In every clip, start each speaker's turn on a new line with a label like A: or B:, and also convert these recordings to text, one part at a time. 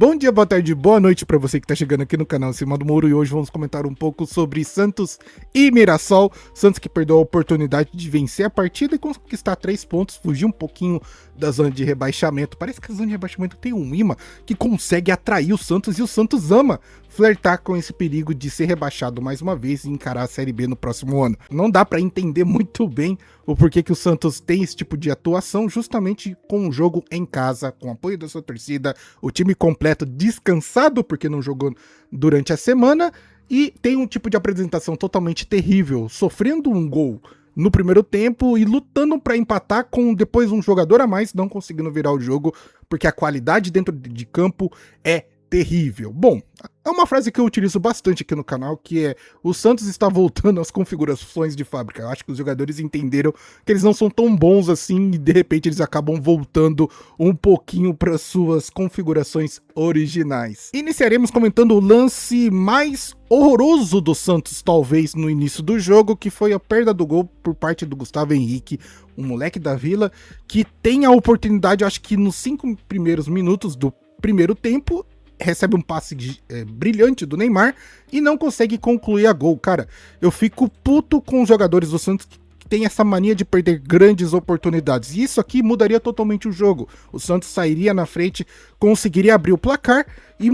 A: Bom dia, boa tarde, boa noite para você que tá chegando aqui no canal Cima do Muro, e hoje vamos comentar um pouco sobre Santos e Mirassol. Santos que perdeu a oportunidade de vencer a partida e conquistar 3 pontos, fugir um pouquinho da zona de rebaixamento. Parece que a zona de rebaixamento tem um imã que consegue atrair o Santos, e o Santos ama flertar com esse perigo de ser rebaixado mais uma vez e encarar a Série B no próximo ano. Não dá para entender muito bem o porquê que o Santos tem esse tipo de atuação, justamente com o jogo em casa, com o apoio da sua torcida, o time completo descansado porque não jogou durante a semana, e tem um tipo de apresentação totalmente terrível, sofrendo um gol no primeiro tempo e lutando para empatar com depois um jogador a mais, não conseguindo virar o jogo, porque a qualidade dentro de campo é terrível. Bom, é uma frase que eu utilizo bastante aqui no canal, que é: o Santos está voltando às configurações de fábrica. Eu acho que os jogadores entenderam que eles não são tão bons assim e de repente eles acabam voltando um pouquinho para suas configurações originais. Iniciaremos comentando o lance mais horroroso do Santos, talvez, no início do jogo, que foi a perda do gol por parte do Gustavo Henrique, um moleque da Vila, que tem a oportunidade, acho que nos 5 primeiros minutos do primeiro tempo, recebe um passe brilhante do Neymar e não consegue concluir a gol. Cara, eu fico puto com os jogadores do Santos que tem essa mania de perder grandes oportunidades. E isso aqui mudaria totalmente o jogo. O Santos sairia na frente, conseguiria abrir o placar e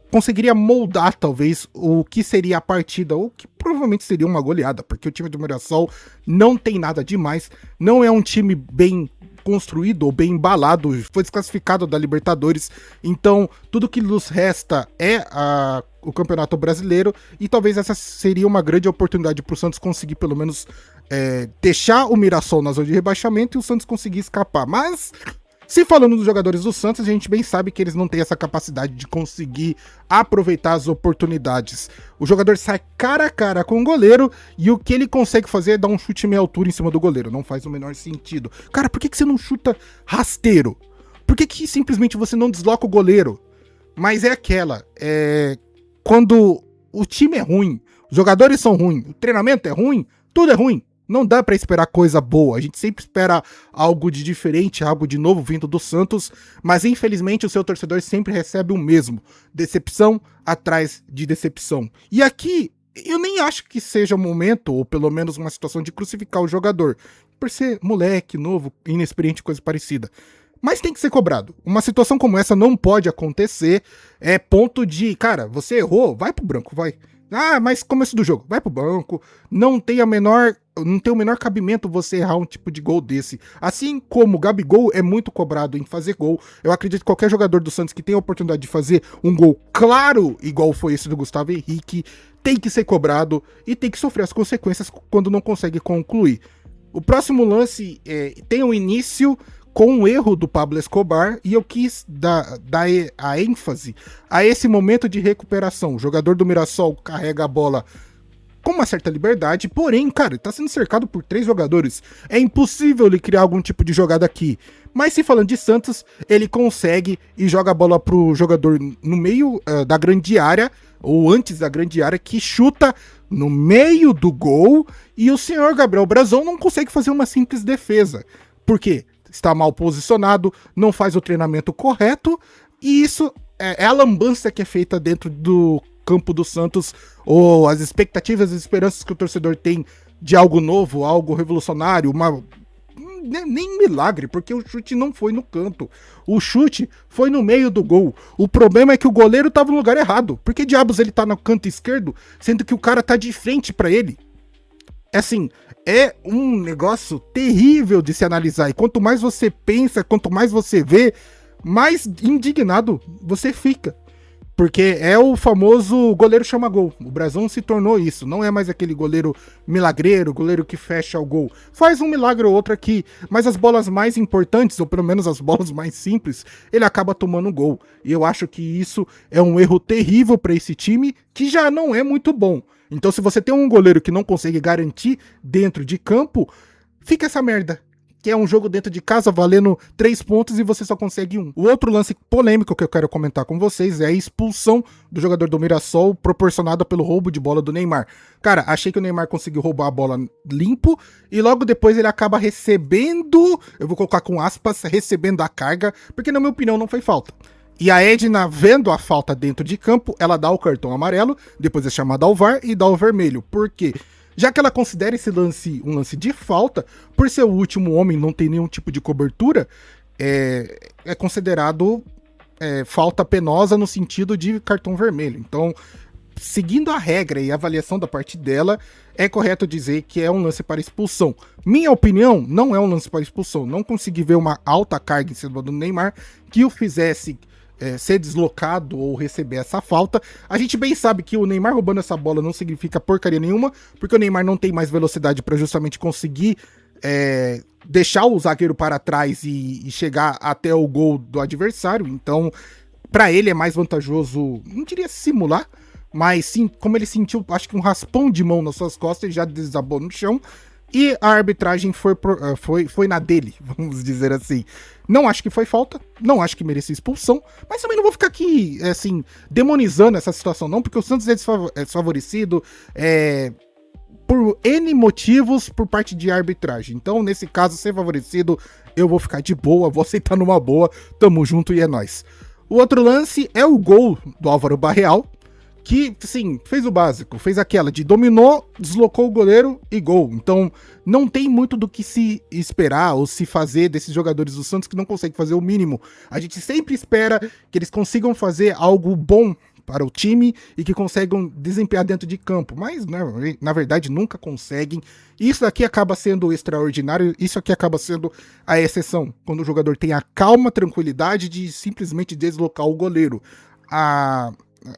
A: conseguiria moldar, talvez, o que seria a partida, ou que provavelmente seria uma goleada, porque o time do Mirassol não tem nada demais, não é um time bem construído ou bem embalado, foi desclassificado da Libertadores, então tudo que nos resta é o Campeonato Brasileiro, e talvez essa seria uma grande oportunidade para o Santos conseguir pelo menos deixar o Mirassol na zona de rebaixamento e o Santos conseguir escapar. Mas se falando dos jogadores do Santos, a gente bem sabe que eles não têm essa capacidade de conseguir aproveitar as oportunidades. O jogador sai cara a cara com o goleiro e o que ele consegue fazer é dar um chute meia altura em cima do goleiro. Não faz o menor sentido. Cara, por que você não chuta rasteiro? Por que simplesmente você não desloca o goleiro? Mas é aquela, quando o time é ruim, os jogadores são ruins, o treinamento é ruim, tudo é ruim. Não dá pra esperar coisa boa, a gente sempre espera algo de diferente, algo de novo vindo do Santos, mas infelizmente o seu torcedor sempre recebe o mesmo, decepção atrás de decepção. E aqui, eu nem acho que seja o momento, ou pelo menos uma situação de crucificar o jogador, por ser moleque, novo, inexperiente, coisa parecida. Mas tem que ser cobrado. Uma situação como essa não pode acontecer, é ponto de, cara, você errou, vai pro branco, vai. Ah, mas começo do jogo, vai pro banco, não tem o menor cabimento você errar um tipo de gol desse. Assim como o Gabigol é muito cobrado em fazer gol, eu acredito que qualquer jogador do Santos que tem a oportunidade de fazer um gol claro, igual foi esse do Gustavo Henrique, tem que ser cobrado e tem que sofrer as consequências quando não consegue concluir. O próximo lance tem um início com um erro do Pablo Escobar, e eu quis dar a ênfase a esse momento de recuperação. O jogador do Mirassol carrega a bola com uma certa liberdade, porém, cara, ele tá sendo cercado por 3 jogadores. É impossível ele criar algum tipo de jogada aqui. Mas se falando de Santos, ele consegue e joga a bola pro jogador no meio da grande área, ou antes da grande área, que chuta no meio do gol, e o senhor Gabriel Brazão não consegue fazer uma simples defesa. Por quê? Está mal posicionado, não faz o treinamento correto, e isso é a lambança que é feita dentro do campo do Santos, ou as expectativas e esperanças que o torcedor tem de algo novo, algo revolucionário, nem milagre, porque o chute não foi no canto, o chute foi no meio do gol. O problema é que o goleiro estava no lugar errado. Por que diabos ele tá no canto esquerdo, sendo que o cara tá de frente para ele? Assim, é um negócio terrível de se analisar, e quanto mais você pensa, quanto mais você vê, mais indignado você fica. Porque é o famoso goleiro chama gol. O Brazão se tornou isso. Não é mais aquele goleiro milagreiro, goleiro que fecha o gol. Faz um milagre ou outro aqui, mas as bolas mais importantes, ou pelo menos as bolas mais simples, ele acaba tomando gol. E eu acho que isso é um erro terrível para esse time, que já não é muito bom. Então, se você tem um goleiro que não consegue garantir dentro de campo, fica essa merda. Que é um jogo dentro de casa valendo 3 pontos e você só consegue 1. O outro lance polêmico que eu quero comentar com vocês é a expulsão do jogador do Mirassol proporcionada pelo roubo de bola do Neymar. Cara, achei que o Neymar conseguiu roubar a bola limpo e logo depois ele acaba recebendo, eu vou colocar com aspas, recebendo a carga, porque na minha opinião não foi falta. E a Edna, vendo a falta dentro de campo, ela dá o cartão amarelo, depois é chamada ao VAR e dá o vermelho. Por quê? Já que ela considera esse lance um lance de falta, por ser o último homem, não tem nenhum tipo de cobertura, é considerado falta penosa no sentido de cartão vermelho. Então, seguindo a regra e a avaliação da parte dela, é correto dizer que é um lance para expulsão. Minha opinião, não é um lance para expulsão. Não consegui ver uma alta carga em cima do Neymar que o fizesse ser deslocado ou receber essa falta. A gente bem sabe que o Neymar roubando essa bola não significa porcaria nenhuma, porque o Neymar não tem mais velocidade para justamente conseguir deixar o zagueiro para trás e chegar até o gol do adversário. Então, para ele é mais vantajoso, não diria simular, mas sim, como ele sentiu, acho que um raspão de mão nas suas costas, ele já desabou no chão. E a arbitragem foi na dele, vamos dizer assim. Não acho que foi falta, não acho que merecia expulsão, mas também não vou ficar aqui, assim, demonizando essa situação não, porque o Santos é desfavorecido por N motivos por parte de arbitragem. Então, nesse caso, ser favorecido, eu vou ficar de boa, vou aceitar numa boa, tamo junto e é nóis. O outro lance é o gol do Álvaro Barreal, que, sim, fez o básico, fez aquela de dominou, deslocou o goleiro e gol. Então, não tem muito do que se esperar ou se fazer desses jogadores do Santos que não conseguem fazer o mínimo. A gente sempre espera que eles consigam fazer algo bom para o time e que consigam desempenhar dentro de campo, mas, né, na verdade, nunca conseguem. Isso aqui acaba sendo extraordinário, isso aqui acaba sendo a exceção, quando o jogador tem a calma, tranquilidade de simplesmente deslocar o goleiro.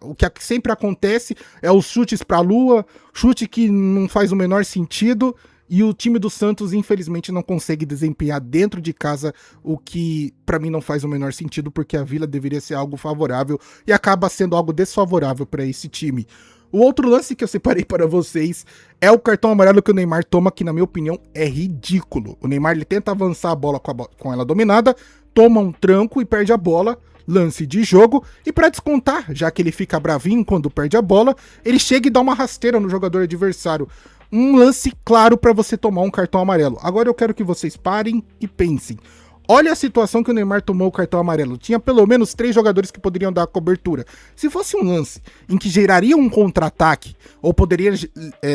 A: O que sempre acontece é os chutes para a lua, chute que não faz o menor sentido, e o time do Santos, infelizmente, não consegue desempenhar dentro de casa, o que para mim não faz o menor sentido, porque a Vila deveria ser algo favorável e acaba sendo algo desfavorável para esse time. O outro lance que eu separei para vocês é o cartão amarelo que o Neymar toma, que na minha opinião é ridículo. O Neymar ele tenta avançar a bola com ela dominada, toma um tranco e perde a bola. Lance de jogo, e para descontar, já que ele fica bravinho quando perde a bola, ele chega e dá uma rasteira no jogador adversário. Um lance claro para você tomar um cartão amarelo. Agora eu quero que vocês parem e pensem. Olha a situação que o Neymar tomou o cartão amarelo. Tinha pelo menos 3 jogadores que poderiam dar a cobertura. Se fosse um lance em que geraria um contra-ataque, ou poderia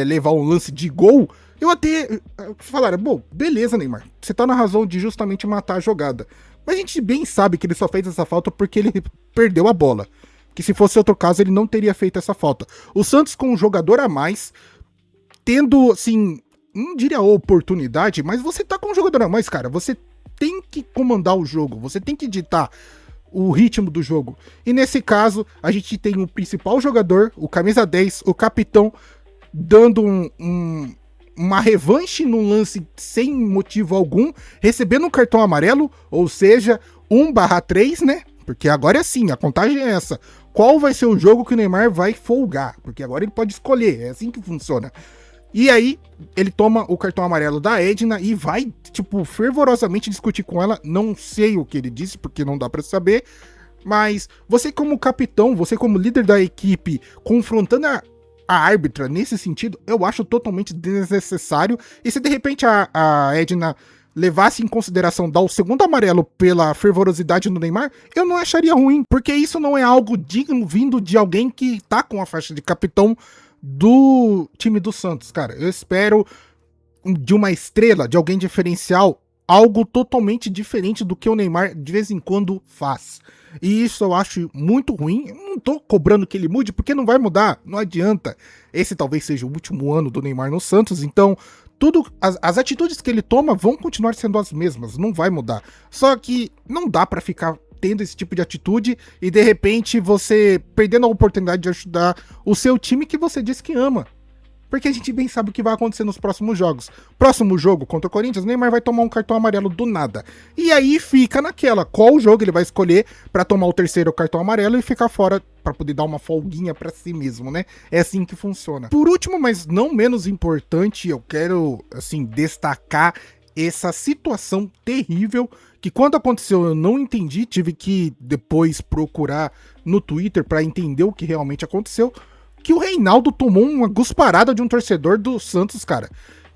A: levar um lance de gol, eu até falaria, bom, beleza, Neymar, você tá na razão de justamente matar a jogada. Mas a gente bem sabe que ele só fez essa falta porque ele perdeu a bola. Que se fosse outro caso, ele não teria feito essa falta. O Santos com um jogador a mais, tendo, assim, não diria oportunidade, mas você tá com um jogador a mais, cara. Você tem que comandar o jogo, você tem que ditar o ritmo do jogo. E nesse caso, a gente tem o principal jogador, o camisa 10, o capitão, dando uma revanche num lance sem motivo algum, recebendo um cartão amarelo, ou seja, 1/3, né? Porque agora é assim, a contagem é essa. Qual vai ser o jogo que o Neymar vai folgar? Porque agora ele pode escolher, é assim que funciona. E aí, ele toma o cartão amarelo da Edna e vai, tipo, fervorosamente discutir com ela. Não sei o que ele disse, porque não dá pra saber. Mas você como capitão, você como líder da equipe, confrontando a árbitra nesse sentido, eu acho totalmente desnecessário. E se de repente a Edna levasse em consideração dar o segundo amarelo pela fervorosidade do Neymar, eu não acharia ruim, porque isso não é algo digno vindo de alguém que tá com a faixa de capitão do time do Santos, cara. Eu espero de uma estrela, de alguém diferencial, algo totalmente diferente do que o Neymar de vez em quando faz. E isso eu acho muito ruim. Eu não tô cobrando que ele mude, porque não vai mudar, não adianta. Esse talvez seja o último ano do Neymar no Santos, então as atitudes que ele toma vão continuar sendo as mesmas, não vai mudar. Só que não dá pra ficar tendo esse tipo de atitude e de repente você perdendo a oportunidade de ajudar o seu time que você diz que ama. Porque a gente bem sabe o que vai acontecer nos próximos jogos. Próximo jogo contra o Corinthians, o Neymar vai tomar um cartão amarelo do nada. E aí fica naquela, qual jogo ele vai escolher pra tomar o terceiro cartão amarelo e ficar fora pra poder dar uma folguinha pra si mesmo, né? É assim que funciona. Por último, mas não menos importante, eu quero, assim, destacar essa situação terrível que quando aconteceu eu não entendi, tive que depois procurar no Twitter pra entender o que realmente aconteceu. Que o Reinaldo tomou uma gusparada de um torcedor do Santos, cara.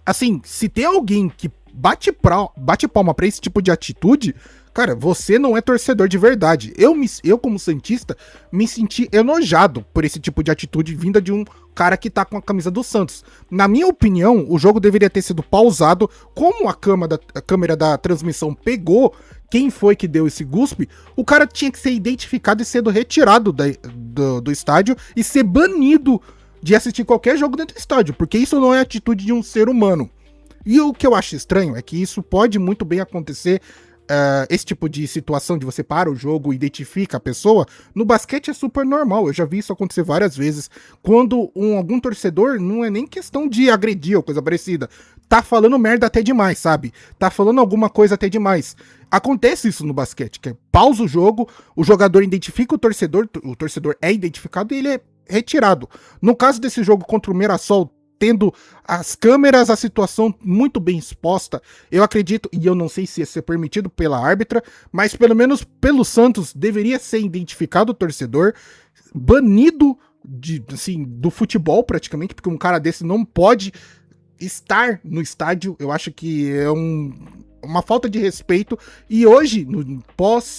A: Assim, se tem alguém que bate palma pra esse tipo de atitude, Cara, você não é torcedor de verdade. Eu, como santista, me senti enojado por esse tipo de atitude vinda de um cara que tá com a camisa do Santos. Na minha opinião, o jogo deveria ter sido pausado. Como a câmera da transmissão pegou quem foi que deu esse guspe, o cara tinha que ser identificado e sendo retirado do estádio e ser banido de assistir qualquer jogo dentro do estádio, porque isso não é atitude de um ser humano. E o que eu acho estranho é que isso pode muito bem acontecer. Esse tipo de situação de você para o jogo e identifica a pessoa, no basquete é super normal. Eu já vi isso acontecer várias vezes. Quando algum torcedor, não é nem questão de agredir ou coisa parecida, tá falando merda até demais, sabe? Tá falando alguma coisa até demais. Acontece isso no basquete, que é pausa o jogo, o jogador identifica o torcedor é identificado e ele é retirado. No caso desse jogo contra o Mirassol, tendo as câmeras, a situação muito bem exposta, eu acredito, e eu não sei se ia ser permitido pela árbitra, mas pelo menos pelo Santos deveria ser identificado o torcedor, banido do futebol praticamente, porque um cara desse não pode estar no estádio. Eu acho que é uma falta de respeito. E hoje,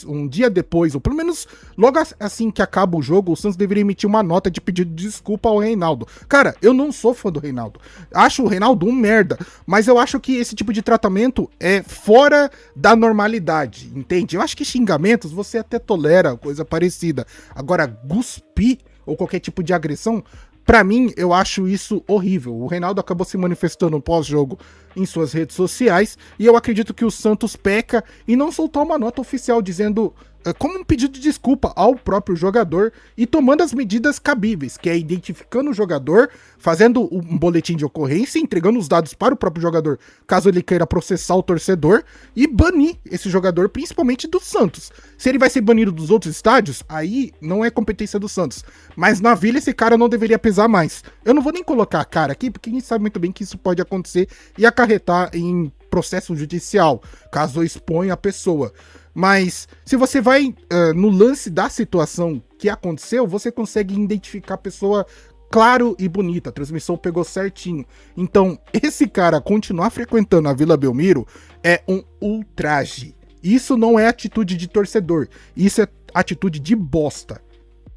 A: um dia depois, ou pelo menos logo assim que acaba o jogo, o Santos deveria emitir uma nota de pedido de desculpa ao Reinaldo. Cara, eu não sou fã do Reinaldo. Acho o Reinaldo um merda, mas eu acho que esse tipo de tratamento é fora da normalidade, entende? Eu acho que xingamentos você até tolera, coisa parecida. Agora, cuspir ou qualquer tipo de agressão, pra mim, eu acho isso horrível. O Reinaldo acabou se manifestando pós-jogo em suas redes sociais, e eu acredito que o Santos peca em não soltar uma nota oficial dizendo, como um pedido de desculpa ao próprio jogador e tomando as medidas cabíveis, que é identificando o jogador, fazendo um boletim de ocorrência, entregando os dados para o próprio jogador, caso ele queira processar o torcedor, e banir esse jogador, principalmente do Santos. Se ele vai ser banido dos outros estádios, aí não é competência do Santos. Mas na Vila esse cara não deveria pesar mais. Eu não vou nem colocar a cara aqui, porque a gente sabe muito bem que isso pode acontecer e acarretar em processo judicial, caso exponha a pessoa. Mas se você vai no lance da situação que aconteceu, você consegue identificar a pessoa claro e bonita. A transmissão pegou certinho. Então, esse cara continuar frequentando a Vila Belmiro é um ultraje. Isso não é atitude de torcedor. Isso é atitude de bosta.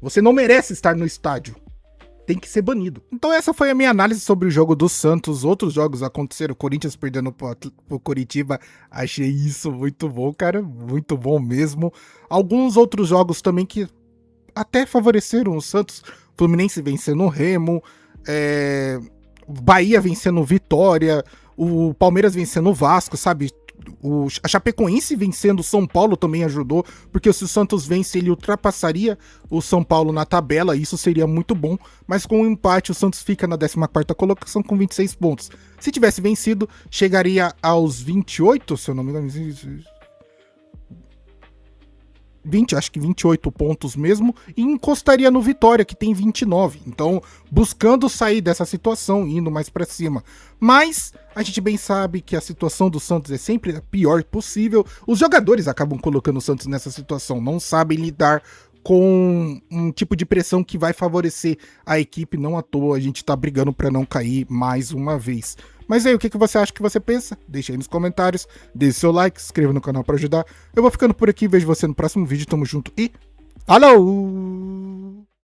A: Você não merece estar no estádio. Tem que ser banido. Então essa foi a minha análise sobre o jogo do Santos. Outros jogos aconteceram, o Corinthians perdendo pro Coritiba. Achei isso muito bom, cara. Muito bom mesmo. Alguns outros jogos também que até favoreceram o Santos. Fluminense vencendo o Remo. Bahia vencendo o Vitória. O Palmeiras vencendo o Vasco, sabe? A Chapecoense vencendo o São Paulo também ajudou, porque se o Santos vence, ele ultrapassaria o São Paulo na tabela, e isso seria muito bom, mas com o empate o Santos fica na 14ª colocação com 26 pontos. Se tivesse vencido, chegaria aos 28, se eu não me engano, 28 pontos mesmo, e encostaria no Vitória, que tem 29. Então, buscando sair dessa situação, indo mais pra cima. Mas a gente bem sabe que a situação do Santos é sempre a pior possível. Os jogadores acabam colocando o Santos nessa situação, não sabem lidar com um tipo de pressão que vai favorecer a equipe. Não à toa a gente tá brigando pra não cair mais uma vez. Mas aí, o que você acha, que você pensa? Deixa aí nos comentários, deixe seu like, se inscreva no canal pra ajudar. Eu vou ficando por aqui, vejo você no próximo vídeo, tamo junto e falou!